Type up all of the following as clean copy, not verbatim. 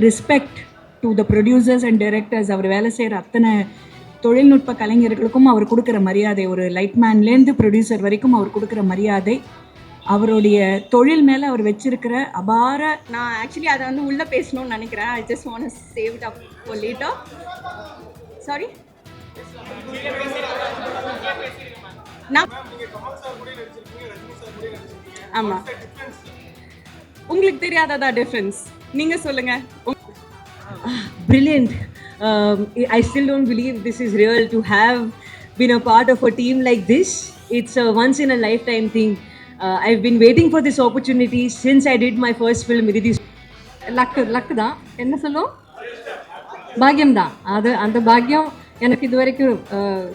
Respect to the producers and directors. அவர் வேலை செய்கிற அத்தனை தொழில்நுட்ப கலைஞர்களுக்கும் அவர் கொடுக்குற மரியாதை, ஒரு லைட்மேன்லேருந்து ப்ரொடியூசர் வரைக்கும் அவர் கொடுக்குற மரியாதை, அவருடைய தொழில் மேலே அவர் வச்சிருக்கிற அபார. நான் ஆக்சுவலி அதை வந்து உள்ளே பேசணும்னு நினைக்கிறேன். I just want save it up for later. Sorry, நான் ஆமாம், உங்களுக்கு தெரியாததா டிஃப்ரென்ஸ்? நீங்கள் சொல்லுங்கள். Brilliant. I still don't believe this is real to have been a part of a team like this. It's a once in a lifetime thing. I've been waiting for this opportunity since I did my first film. Luck தான், என்ன சொல்லும், பாக்கியம் தான். அது அந்த பாக்கியம் எனக்கு இது வரைக்கும்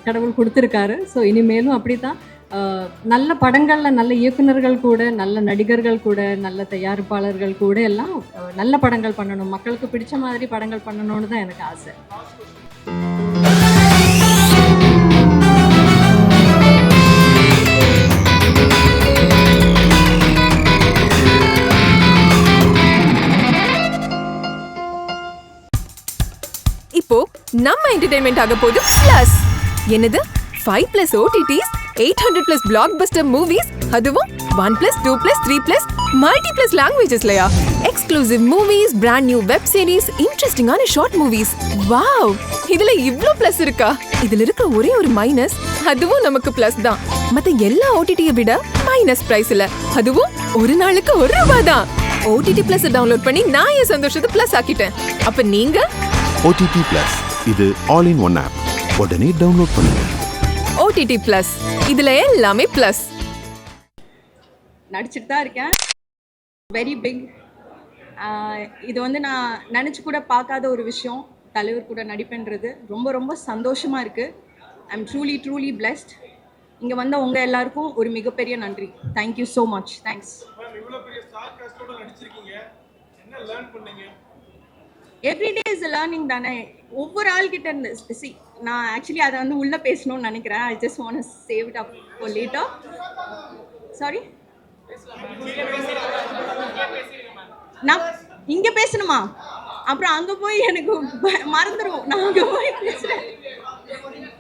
கடவுள் கொடுத்துருக்காரு. ஸோ இனிமேலும் அப்படி தான் நல்ல படங்களில் நல்ல இயக்குநர்கள் கூட, நல்ல நடிகர்கள் கூட, நல்ல தயாரிப்பாளர்கள் கூட எல்லாம் நல்ல படங்கள் பண்ணணும், மக்களுக்கு பிடிச்ச மாதிரி படங்கள் பண்ணணும்னு தான் எனக்கு ஆசை. இப்போ நம்ம என்டர்டெயின்மெண்ட் ஆக போகுது பிளஸ். என்னது 5+ OTTs, 800+ blockbuster movies, அதுவும் 1+, 2+, 3+, multi+ languagesலயா? Exclusive movies, brand new web series, இன்ட்ரெஸ்டிங்கான ஷார்ட் மூவிஸ். வாவ், இதுல இவ்ளோ பிளஸ் இருக்கா? இதுல இருக்க ஒரே ஒரு மைனஸ், அதுவும் நமக்கு பிளஸ் தான். மத்த எல்லா OTT-யை விட மைனஸ் பிரைஸ்ல, அதுவும் ஒரு நாளுக்கு ₹1 தான். OTT Plus டவுன்லோட் பண்ணி நான் என் சந்தோஷத்தை பிளஸ் ஆக்கிட்டேன். அப்ப நீங்க OTT Plus, இது ஆல் இன் ஒன் ஆப். உடனே டவுன்லோட் பண்ணுங்க. OTT Plus, இதுல எல்லாமே பிளஸ். நடிச்சிட்டு தான் இருக்கேன். Very big. இது வந்து நான் நினச்சி கூட பார்க்காத ஒரு விஷயம், தலைவர் கூட நடிப்புன்றது. ரொம்ப ரொம்ப சந்தோஷமாக இருக்குது. I am truly blessed. இங்கே வந்த உங்கள் எல்லாருக்கும் ஒரு மிகப்பெரிய நன்றி. Thank you so much. Thanks. Everyday is learning தானே, ஒவ்வொரு ஆள்கிட்ட இருந்து. நான் ஆக்சுவலி அதை வந்து உள்ளே பேசணும்னு நினைக்கிறேன். I just want save it up for later. Sorry, நான் இங்கே பேசணுமா? அப்புறம் அங்கே போய் எனக்கு மறந்துடும். நான் அங்கே போய் பேசுகிறேன்.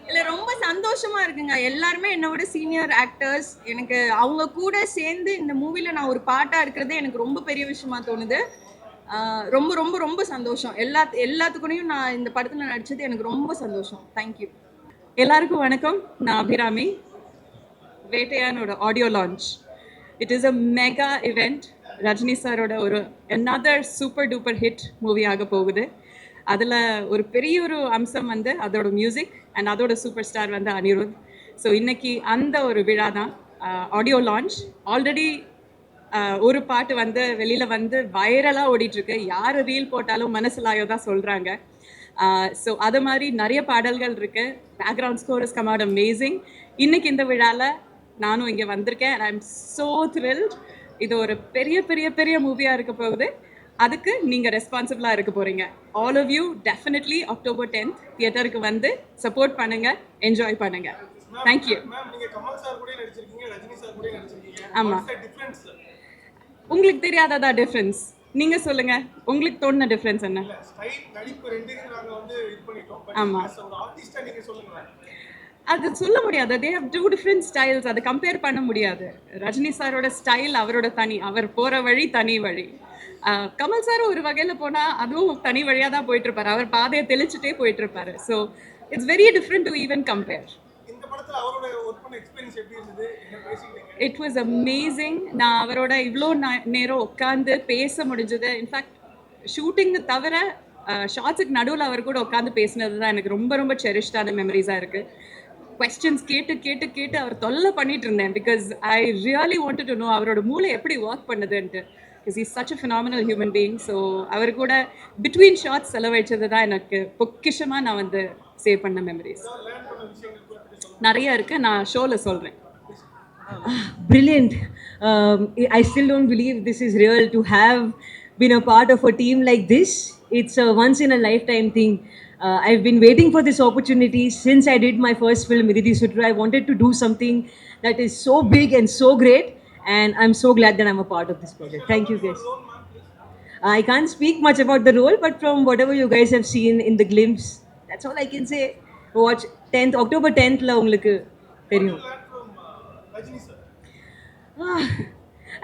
இல்லை, ரொம்ப சந்தோஷமாக இருக்குங்க. எல்லாருமே என்னை விட சீனியர் ஆக்டர்ஸ். எனக்கு அவங்க கூட சேர்ந்து இந்த மூவியில் நான் ஒரு பாட்டாக இருக்கிறது எனக்கு ரொம்ப பெரிய விஷயமா தோணுது. ரொம்ப ரொம்ப ரொம்ப சந்தோஷம். எல்லாத்துக்கூடையும் நான் இந்த படத்தில் நடித்தது எனக்கு ரொம்ப சந்தோஷம். தேங்க்யூ. எல்லாருக்கும் வணக்கம். நான் அபிராமி. வேட்டையானோட audio launch. It is a mega event. Rajini சாரோட ஒரு another super duper hit movie ஆக போகுது. அதில் ஒரு பெரிய ஒரு அம்சம் வந்து அதோட மியூசிக் அண்ட் அதோட சூப்பர் ஸ்டார் வந்து அனிருத். ஸோ இன்னைக்கு அந்த ஒரு விழா தான், ஆடியோ லான்ச். ஆல்ரெடி ஒரு பாட்டு வந்து வெளியில் வந்து வைரலாக ஓடிட்டுருக்கு. யார் ரீல் போட்டாலும் மனசிலாயோ தான் சொல்கிறாங்க. ஸோ அது மாதிரி நிறைய பாடல்கள் இருக்குது. Background score is come out amazing. இன்றைக்கி இந்த விழாவில் நானும் இங்கே வந்திருக்கேன். I am so thrilled. இது ஒரு பெரிய பெரிய பெரிய மூவியாக இருக்க போகுது. அதுக்கு நீங்கள் ரெஸ்பான்சிபிளாக இருக்க போகிறீங்க. All of you definitely October 10th தியேட்டருக்கு வந்து சப்போர்ட் பண்ணுங்கள், என்ஜாய் பண்ணுங்கள். தேங்க்யூ. ஆமாம், உங்களுக்கு தெரியாததா டிஃப்ரென்ஸ்? நீங்கள் சொல்லுங்கள், உங்களுக்கு தோணுன டிஃப்ரென்ஸ் என்ன? ஆமாம், அது சொல்ல முடியாது. They have 2 different styles. அதை கம்பேர் பண்ண முடியாது. ரஜினி சாரோட ஸ்டைல் அவரோட தனி, அவர் போகிற வழி தனி வழி. கமல் சார் ஒரு வகையில் போனால் அதுவும் தனி வழியாக தான் போயிட்டுருப்பார். அவர் பாதையை தெளிச்சுட்டே போயிட்டுருப்பார். So it's very different to even compare. It was amazing. நான் அவரோட இவ்வளோ நேரம் உட்காந்து பேச முடிஞ்சது. இன்ஃபேக்ட் ஷூட்டிங்கு தவிர ஷார்ட்ஸுக்கு நடுவில் அவர் கூட உட்காந்து பேசினது தான் எனக்கு ரொம்ப ரொம்ப செரிஷ்டான மெமரிஸாக இருக்குது. கொஸ்டின்ஸ் கேட்டு கேட்டு கேட்டு அவர் தொல்லை பண்ணிட்டு இருந்தேன். Because I really wanted to know அவரோட மூளை எப்படி ஒர்க் பண்ணுதுன்ட்டு. Because is such a phenomenal human being. So அவர் கூட பிட்வீன் ஷார்ட்ஸ் செலவழிச்சது தான் எனக்கு பொக்கிஷமாக நான் வந்து சேவ் பண்ண மெமரிஸ் நிறைய இருக்குது. நான் ஷோவில் சொல்கிறேன். Brilliant. I still don't believe this is real to have been a part of a team like this. It's a once in a lifetime thing. I've been waiting for this opportunity since I did my first film, Miridi Sutru. I wanted to do something that is so big and so great, and I'm so glad that I'm a part of this project. Thank you guys. I can't speak much about the role, but from whatever you guys have seen in the glimpse, that's all I can say. Watch 10th October 10th la ungalku theriyum.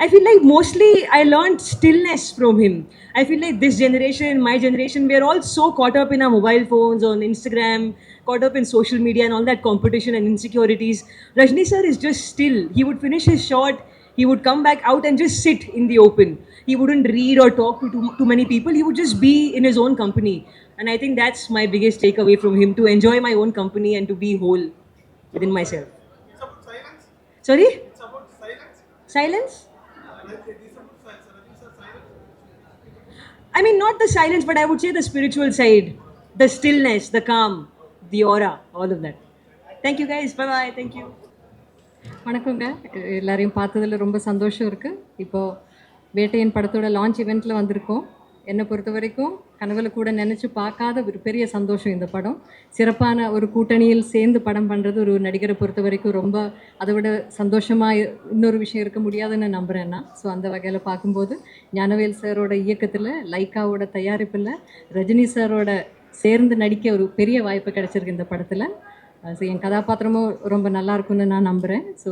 I feel like mostly I learned stillness from him. I feel like this generation, my generation, we are all so caught up in our mobile phones, on Instagram, caught up in social media and all that competition and insecurities. Rajni sir is just still. He would finish his shot, he would come back out and just sit in the open. He wouldn't read or talk to too many people. He would just be in his own company. And I think that's my biggest takeaway from him, to enjoy my own company and to be whole within myself. It's about silence. Sorry? It's about silence. Silence? Like this about silence. I mean, not the silence, but I would say the spiritual side, the stillness, the calm, the aura, all of that. Thank you guys. Bye-bye. Thank you. வணக்கங்க. எல்லாரையும் பார்த்ததில் ரொம்ப சந்தோஷம் இருக்குது. இப்போது வேட்டையன் படத்தோட launch இவெண்ட்டில் வந்திருக்கோம். என்னை பொறுத்த வரைக்கும் கனவுல கூட நினச்சி பார்க்காத ஒரு பெரிய சந்தோஷம் இந்த படம். சிறப்பான ஒரு கூட்டணியில் சேர்ந்து படம் பண்ணுறது ஒரு நடிகரை பொறுத்த வரைக்கும் ரொம்ப அதை விட சந்தோஷமாக இன்னொரு விஷயம் இருக்க முடியாதுன்னு நம்புகிறேன் நான். ஸோ அந்த வகையில் பார்க்கும்போது ஞானவேல் சாரோட இயக்கத்தில், லைக்காவோட தயாரிப்பில், ரஜினி சாரோட சேர்ந்து நடிக்க ஒரு பெரிய வாய்ப்பு கிடச்சிருக்கு இந்த படத்தில். ஸோ என் கதாபாத்திரமும் ரொம்ப நல்லா இருக்கும்னு நான் நம்புகிறேன். ஸோ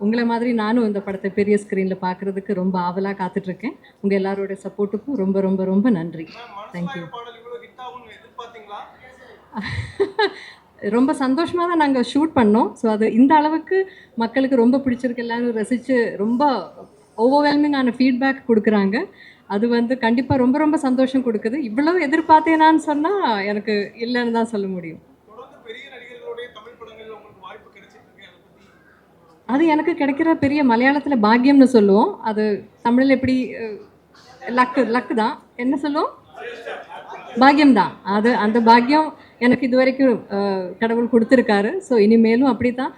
உங்களை மாதிரி நானும் இந்த படத்தை பெரிய ஸ்க்ரீனில் பார்க்குறதுக்கு ரொம்ப ஆவலாக காத்துட்ருக்கேன். உங்கள் எல்லாரோட சப்போர்ட்டுக்கும் ரொம்ப ரொம்ப ரொம்ப நன்றி. தேங்க்யூ. ரொம்ப சந்தோஷமாக தான் நாங்கள் ஷூட் பண்ணோம். ஸோ அது இந்த அளவுக்கு மக்களுக்கு ரொம்ப பிடிச்சிருக்கு, எல்லாரும் ரசித்து ரொம்ப ஓவர்வெல்மிங்கான ஃபீட்பேக் கொடுக்குறாங்க. அது வந்து கண்டிப்பாக ரொம்ப ரொம்ப சந்தோஷம் கொடுக்குது. இவ்வளோ எதிர்பார்த்தேனான்னு சொன்னால் எனக்கு இல்லைன்னு தான் சொல்ல முடியும். அது எனக்கு கிடைக்கிற பெரிய மலையாளத்தில் பாக்கியம்னு சொல்லுவோம். அது தமிழில் எப்படி லக்கு தான். என்ன சொல்லுவோம்? பாக்கியம்தான். அது அந்த பாக்கியம் எனக்கு இது வரைக்கும் கடவுள் கொடுத்துருக்காரு. ஸோ இனிமேலும் அப்படி தான்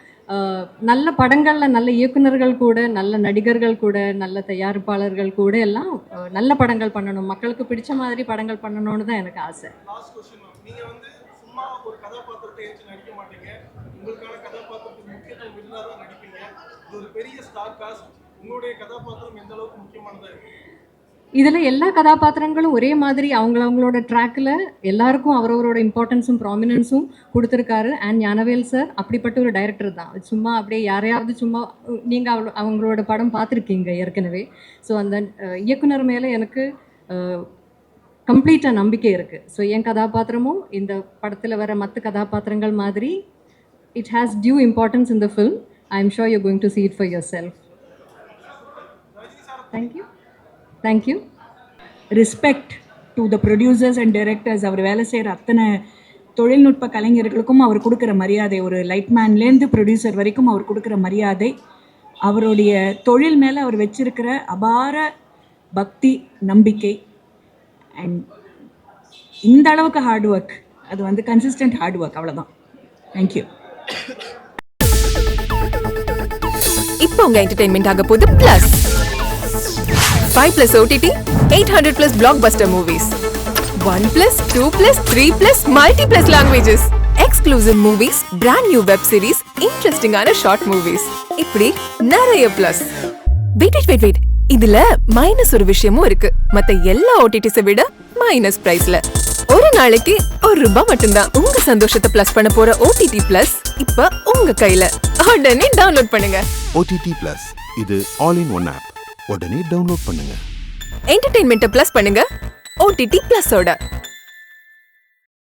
நல்ல படங்களில் நல்ல இயக்குனர்கள் கூட, நல்ல நடிகர்கள் கூட, நல்ல தயாரிப்பாளர்கள் கூட எல்லாம் நல்ல படங்கள் பண்ணணும், மக்களுக்கு பிடிச்ச மாதிரி படங்கள் பண்ணணும்னு தான் எனக்கு ஆசை. இதில் எல்லா கதாபாத்திரங்களும் ஒரே மாதிரி அவங்களோட ட்ராக்கில் எல்லாருக்கும் அவரவரோட இம்பார்ட்டன்ஸும் ப்ராமினன்ஸும் கொடுத்துருக்காரு. அண்ட் ஞானவேல் சார் அப்படிப்பட்ட ஒரு டைரக்டர் தான். சும்மா அப்படியே யாரையாவது சும்மா நீங்கள் அவங்களோட படம் பார்த்துருக்கீங்க ஏற்கனவே. ஸோ அந்த இயக்குனர் மேலே எனக்கு கம்ப்ளீட்டாக நம்பிக்கை இருக்குது. ஸோ என் கதாபாத்திரமும் இந்த படத்தில் வர மற்ற கதாபாத்திரங்கள் மாதிரி it has due importance in the film. I am sure you're going to see it for yourself. Thank you. Thank you. Respect to the producers and directors. அவர் வேலை செய்கிற அத்தனை தொழில்நுட்ப கலைஞர்களுக்கும் அவர் கொடுக்குற மரியாதை, ஒரு லைட்மேன்லேருந்து ப்ரொடியூசர் வரைக்கும் அவர் கொடுக்குற மரியாதை, அவருடைய தொழில் மேலே அவர் வச்சிருக்கிற அபார பக்தி, நம்பிக்கை, அண்ட் இந்த அளவுக்கு ஹார்ட் ஒர்க், அது வந்து கன்சிஸ்டன்ட் ஹார்ட் ஒர்க், அவ்வளோதான். தேங்க்யூ. இப்போ உங்க என்டர்டெயின்மெண்ட் ஆக போகுது plus 5+ OTT 800+ blockbuster movies 1+, 2+, 3+, multi+ languages exclusive movies, brand new web series, interesting ஆன short movies, இப்படி நிறைய பிளஸ். வெயிட் இதுல மைனஸ் ஒரு விஷயமும் இருக்கு. மத்த எல்லா OTTs விட மைனஸ் பிரைஸ்ல ஒரு நாளைக்கு ₹1 மட்டும்தான். உங்க சந்தோஷத்தை பிளஸ் பண்ண போற OTT Plus இப்ப உங்க கையில. உடனே டவுன்லோட் பண்ணுங்க. OTT Plus இது ஆல் இன் ஒன் ஆப். உடனே டவுன்லோட் பண்ணுங்க. என்டர்டெயின்மெண்ட்டை பிளஸ் பண்ணுங்க OTT Plus ஓட.